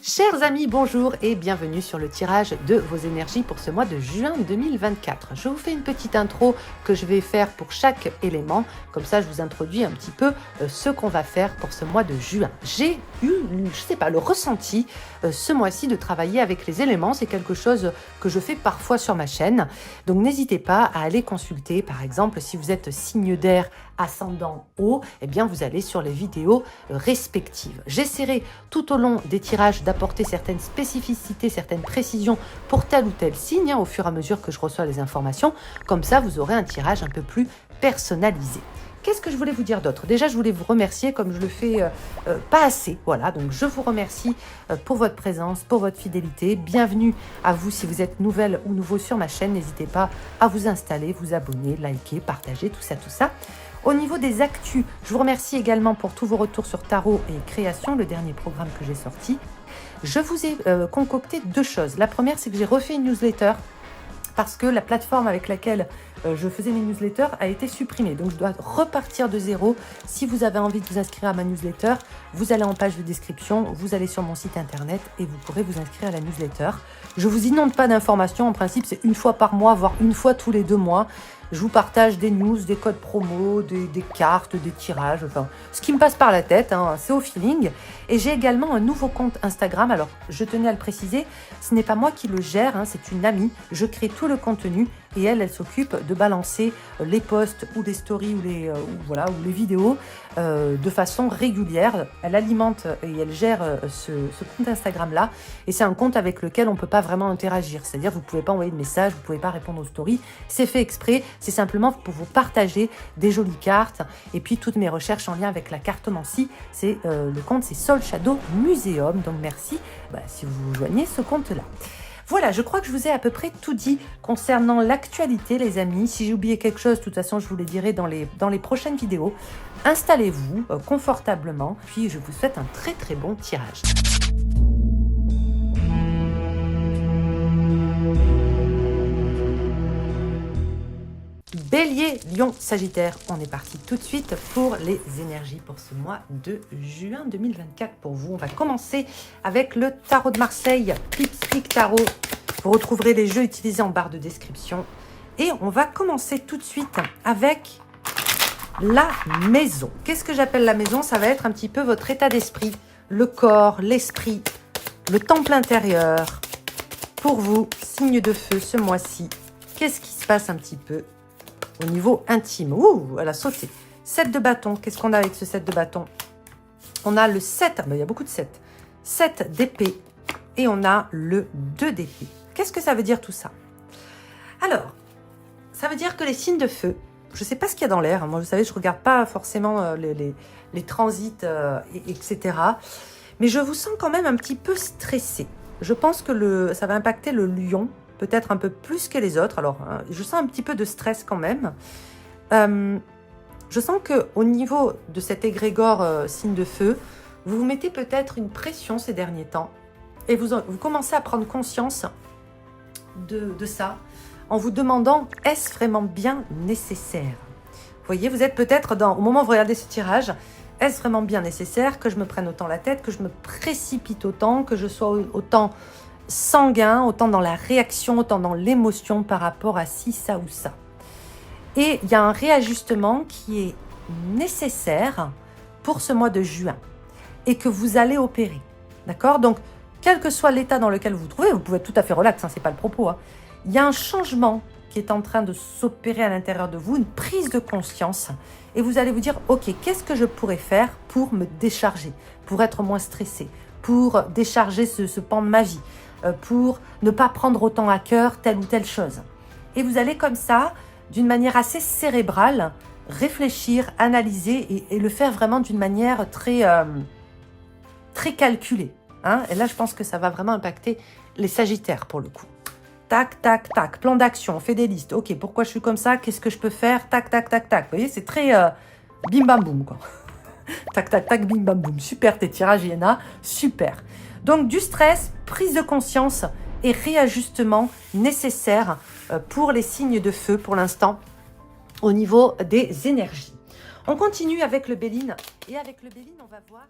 Chers amis, bonjour et bienvenue sur le tirage de vos énergies pour ce mois de juin 2024. Je vous fais une petite intro que je vais faire pour chaque élément. Comme ça, je vous introduis un petit peu ce qu'on va faire pour ce mois de juin. J'ai eu, le ressenti ce mois-ci de travailler avec les éléments. C'est quelque chose que je fais parfois sur ma chaîne. Donc, n'hésitez pas à aller consulter. Par exemple, si vous êtes signe d'air ascendant eau, eh bien, vous allez sur les vidéos respectives. J'essaierai tout au long des tirages d'apporter certaines spécificités, certaines précisions pour tel ou tel signe au fur et à mesure que je reçois les informations. Comme ça, vous aurez un tirage un peu plus personnalisé. Qu'est-ce que je voulais vous dire d'autre? Déjà, je voulais vous remercier comme je le fais pas assez. Voilà, donc je vous remercie pour votre présence, pour votre fidélité. Bienvenue à vous si vous êtes nouvelle ou nouveau sur ma chaîne. N'hésitez pas à vous installer, vous abonner, liker, partager, tout ça. Au niveau des actus, je vous remercie également pour tous vos retours sur Tarot et Création, le dernier programme que j'ai sorti. Je vous ai concocté deux choses. La première, c'est que j'ai refait une newsletter parce que la plateforme avec laquelle je faisais mes newsletters a été supprimée. Donc, je dois repartir de zéro. Si vous avez envie de vous inscrire à ma newsletter, vous allez en page de description, vous allez sur mon site internet et vous pourrez vous inscrire à la newsletter. Je ne vous inonde pas d'informations. En principe, c'est une fois par mois, voire une fois tous les 2 mois. Je vous partage des news, des codes promo, des cartes, des tirages, enfin, ce qui me passe par la tête, hein, c'est au feeling. Et j'ai également un nouveau compte Instagram. Alors, je tenais à le préciser, ce n'est pas moi qui le gère, hein, c'est une amie. Je crée tout le contenu et elle s'occupe de balancer les posts ou les stories ou les vidéos de façon régulière. Elle alimente et elle gère ce compte Instagram-là. Et c'est un compte avec lequel on ne peut pas vraiment interagir. C'est-à-dire, vous ne pouvez pas envoyer de messages, vous ne pouvez pas répondre aux stories. C'est fait exprès. C'est simplement pour vous partager des jolies cartes. Et puis, toutes mes recherches en lien avec la cartomancie, le compte, c'est Soul Shadow Museum. Donc, merci si vous vous joignez ce compte-là. Voilà, je crois que je vous ai à peu près tout dit concernant l'actualité, les amis. Si j'ai oublié quelque chose, de toute façon, je vous le dirai dans les prochaines vidéos. Installez-vous confortablement, puis je vous souhaite un très très bon tirage. Bélier, Lion, Sagittaire, on est parti tout de suite pour les énergies pour ce mois de juin 2024 pour vous. On va commencer avec le tarot de Marseille, Pipspeak Tarot. Vous retrouverez les jeux utilisés en barre de description. Et on va commencer tout de suite avec la maison. Qu'est-ce que j'appelle la maison? Ça va être un petit peu votre état d'esprit, le corps, l'esprit, le temple intérieur. Pour vous, signe de feu ce mois-ci, qu'est-ce qui se passe un petit peu au niveau intime? Ouh, elle a sauté. 7 de bâton. Qu'est-ce qu'on a avec ce 7 de bâton? On a le 7. Il y a beaucoup de 7. 7 d'épée. Et on a le 2 d'épée. Qu'est-ce que ça veut dire tout ça? Alors, ça veut dire que les signes de feu, je ne sais pas ce qu'il y a dans l'air. Moi, vous savez, je ne regarde pas forcément les transits, etc. Mais je vous sens quand même un petit peu stressé. Je pense que ça va impacter le lion. Peut-être un peu plus que les autres. Alors, je sens un petit peu de stress quand même. Je sens qu'au niveau de cet égrégore signe de feu, vous vous mettez peut-être une pression ces derniers temps. Et vous commencez à prendre conscience de ça en vous demandant, est-ce vraiment bien nécessaire? Vous voyez, vous êtes peut-être au moment où vous regardez ce tirage, est-ce vraiment bien nécessaire que je me prenne autant la tête, que je me précipite autant, que je sois autant sanguin, autant dans la réaction, autant dans l'émotion par rapport à ci, ça ou ça. Et il y a un réajustement qui est nécessaire pour ce mois de juin et que vous allez opérer. D'accord? Donc, quel que soit l'état dans lequel vous vous trouvez, vous pouvez être tout à fait relax, hein, c'est pas le propos. Hein. Il y a un changement qui est en train de s'opérer à l'intérieur de vous, une prise de conscience. Et vous allez vous dire, ok, qu'est-ce que je pourrais faire pour me décharger, pour être moins stressé, pour décharger ce pan de ma vie, pour ne pas prendre autant à cœur telle ou telle chose. Et vous allez comme ça, d'une manière assez cérébrale, réfléchir, analyser et le faire vraiment d'une manière très calculée. Hein. Et là, je pense que ça va vraiment impacter les Sagittaires pour le coup. Tac, tac, tac, plan d'action, on fait des listes. Ok, pourquoi je suis comme ça? Qu'est-ce que je peux faire? Tac, tac, tac, tac. Vous voyez, c'est très bim bam boum, quoi. Tac, tac, tac, bim bam boum. Super, tes tirages, Iena, super. Donc, du stress, prise de conscience et réajustement nécessaire pour les signes de feu pour l'instant au niveau des énergies. On continue avec le Béline. Et avec le Béline, on va voir